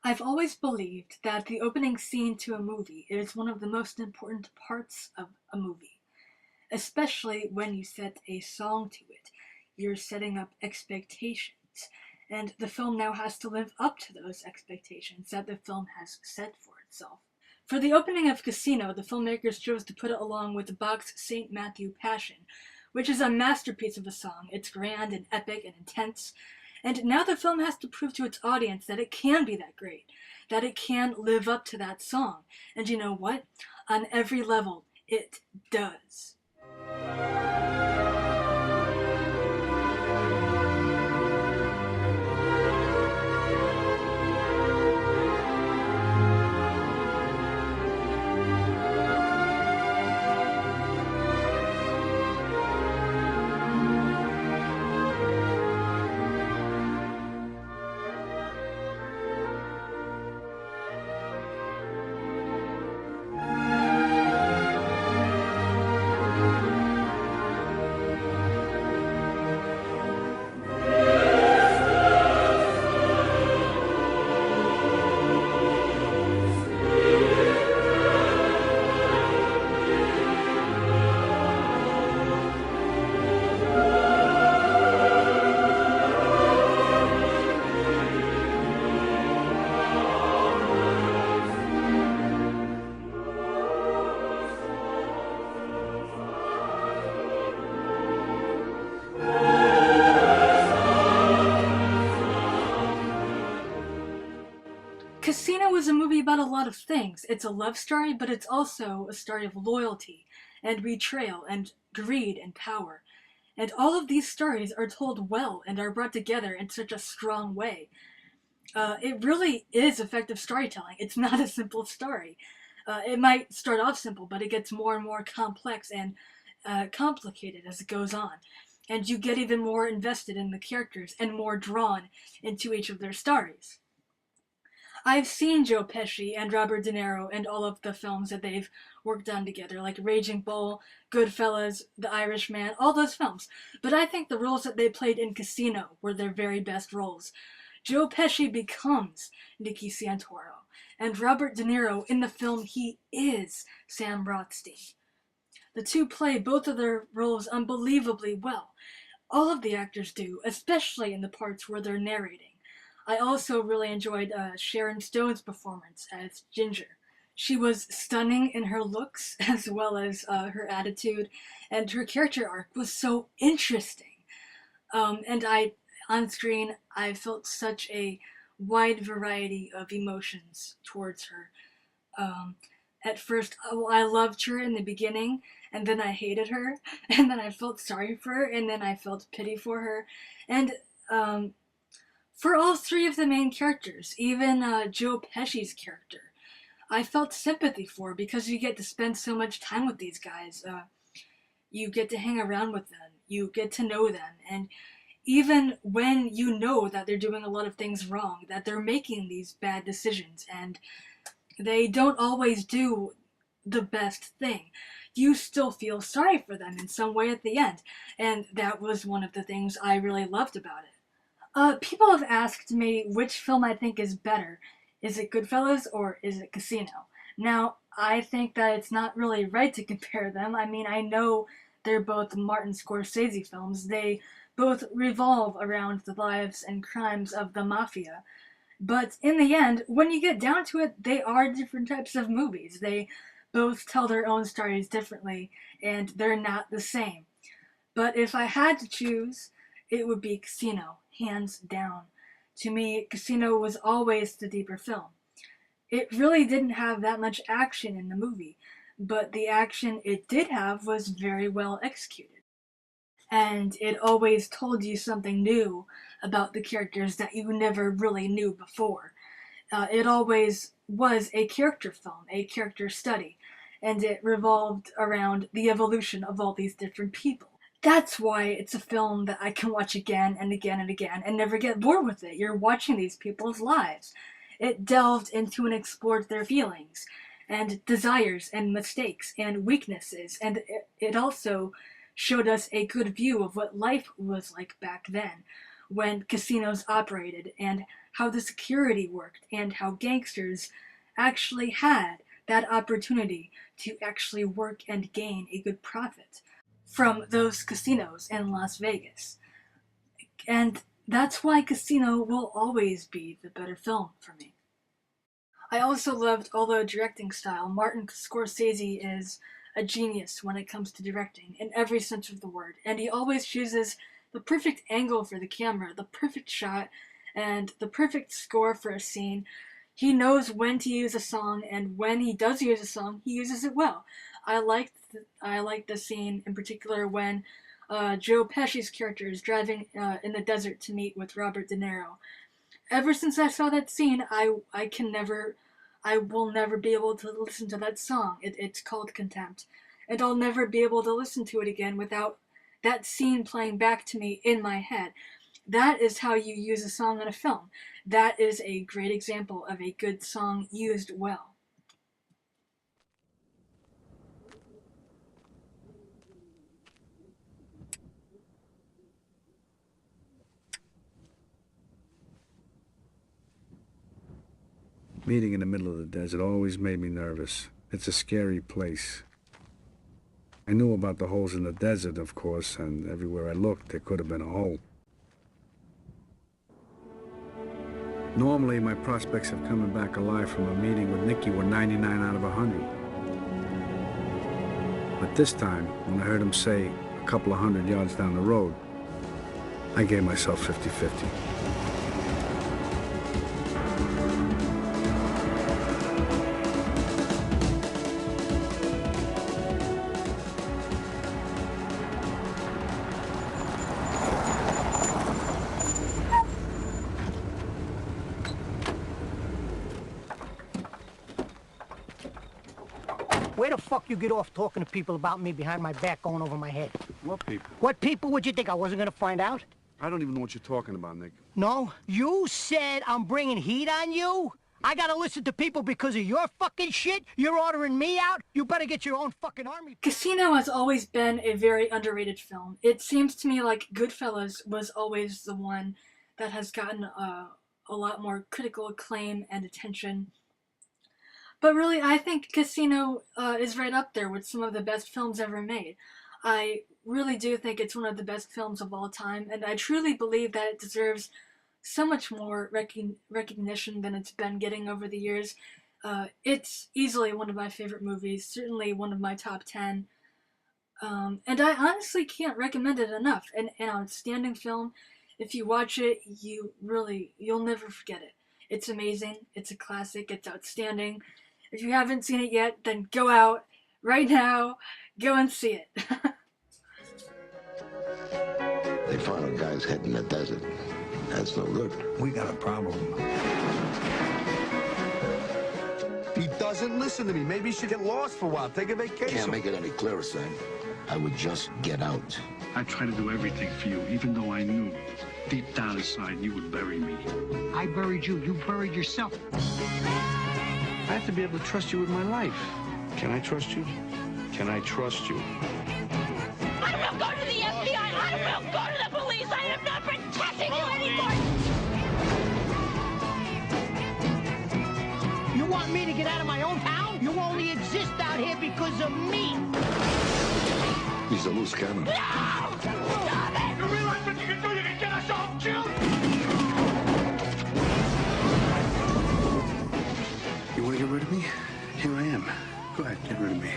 I've always believed that the opening scene to a movie is one of the most important parts of a movie, especially when you set a song to it. You're setting up expectations, and the film now has to live up to those expectations that the film has set for itself. For the opening of Casino, the filmmakers chose to put it along with Bach's St. Matthew Passion, which is a masterpiece of a song. It's grand and epic and intense, and now the film has to prove to its audience that it can be that great, that it can live up to that song. And you know what? On every level, it does. Casino is a movie about a lot of things. It's a love story, but it's also a story of loyalty and betrayal and greed and power. And all of these stories are told well and are brought together in such a strong way. It really is effective storytelling. It's not a simple story. It might start off simple, but it gets more and more complex and complicated as it goes on. And you get even more invested in the characters and more drawn into each of their stories. I've seen Joe Pesci and Robert De Niro in all of the films that they've worked on together, like Raging Bull, Goodfellas, The Irishman, all those films. But I think the roles that they played in Casino were their very best roles. Joe Pesci becomes Nicky Santoro, and Robert De Niro in the film, he is Sam Rothstein. The two play both of their roles unbelievably well. All of the actors do, especially in the parts where they're narrating. I also really enjoyed Sharon Stone's performance as Ginger. She was stunning in her looks as well as her attitude, and her character arc was so interesting. On screen, I felt such a wide variety of emotions towards her. Um, at first, I loved her in the beginning, and then I hated her, and then I felt sorry for her, and then I felt pity for her, and um, for all three of the main characters, even Joe Pesci's character, I felt sympathy for because you get to spend so much time with these guys. You get to hang around with them, you get to know them, and even when you know that they're doing a lot of things wrong, that they're making these bad decisions, and they don't always do the best thing, you still feel sorry for them in some way at the end. And that was one of the things I really loved about it. People have asked me which film I think is better. Is it Goodfellas or is it Casino? Now, I think that it's not really right to compare them. I mean, I know they're both Martin Scorsese films. They both revolve around the lives and crimes of the mafia. But in the end, when you get down to it, they are different types of movies. They both tell their own stories differently, and they're not the same. But if I had to choose, it would be Casino, hands down. To me, Casino was always the deeper film. It really didn't have that much action in the movie, but the action it did have was very well executed. And it always told you something new about the characters that you never really knew before. It always was a character film, a character study, and it revolved around the evolution of all these different people. That's why it's a film that I can watch again and again and again and never get bored with it. You're watching these people's lives. It delved into and explored their feelings and desires and mistakes and weaknesses, and it also showed us a good view of what life was like back then, when casinos operated and how the security worked and how gangsters actually had that opportunity to actually work and gain a good profit from those casinos in Las Vegas. And that's why Casino will always be the better film for me. I also loved all the directing style. Martin Scorsese is a genius when it comes to directing in every sense of the word, and he always chooses the perfect angle for the camera, the perfect shot, and the perfect score for a scene. He knows when to use a song, and when he does use a song, he uses it well. I liked the scene in particular when Joe Pesci's character is driving in the desert to meet with Robert De Niro. Ever since I saw that scene, I will never be able to listen to that song. It's called Contempt, and I'll never be able to listen to it again without that scene playing back to me in my head. That is how you use a song in a film. That is a great example of a good song used well. Meeting in the middle of the desert always made me nervous. It's a scary place. I knew about the holes in the desert, of course, and everywhere I looked, there could have been a hole. Normally, my prospects of coming back alive from a meeting with Nicky were 99 out of 100. But this time, when I heard him say a couple of 100 yards down the road, I gave myself 50-50. Where the fuck you get off talking to people about me behind my back going over my head? What people? What people would you think? I wasn't gonna find out? I don't even know what you're talking about, Nick. No? You said I'm bringing heat on you? I gotta listen to people because of your fucking shit? You're ordering me out? You better get your own fucking army. Casino has always been a very underrated film. It seems to me like Goodfellas was always the one that has gotten a lot more critical acclaim and attention. But really, I think Casino is right up there with some of the best films ever made. I really do think it's one of the best films of all time, and I truly believe that it deserves so much more recognition than it's been getting over the years. It's easily one of my favorite movies, certainly one of my top 10. And I honestly can't recommend it enough. An outstanding film. If you watch it, you'll never forget it. It's amazing. It's a classic. It's outstanding. If you haven't seen it yet, then go out right now. Go and see it. They found a guy's head in the desert. That's no good. We got a problem. He doesn't listen to me. Maybe he should get lost for a while. Take a vacation. Can't make it any clearer, son. I would just get out. I tried to do everything for you, even though I knew deep down inside you would bury me. I buried you. You buried yourself. I have to be able to trust you with my life. Can I trust you? Can I trust you? I will go to the FBI. I will go to the police. I am not protecting you anymore. You want me to get out of my own town? You only exist out here because of me. He's a loose cannon. No! Stop it! You realize what you can do? You can get us all killed! You want to get rid of me? Here I am. Go ahead, get rid of me.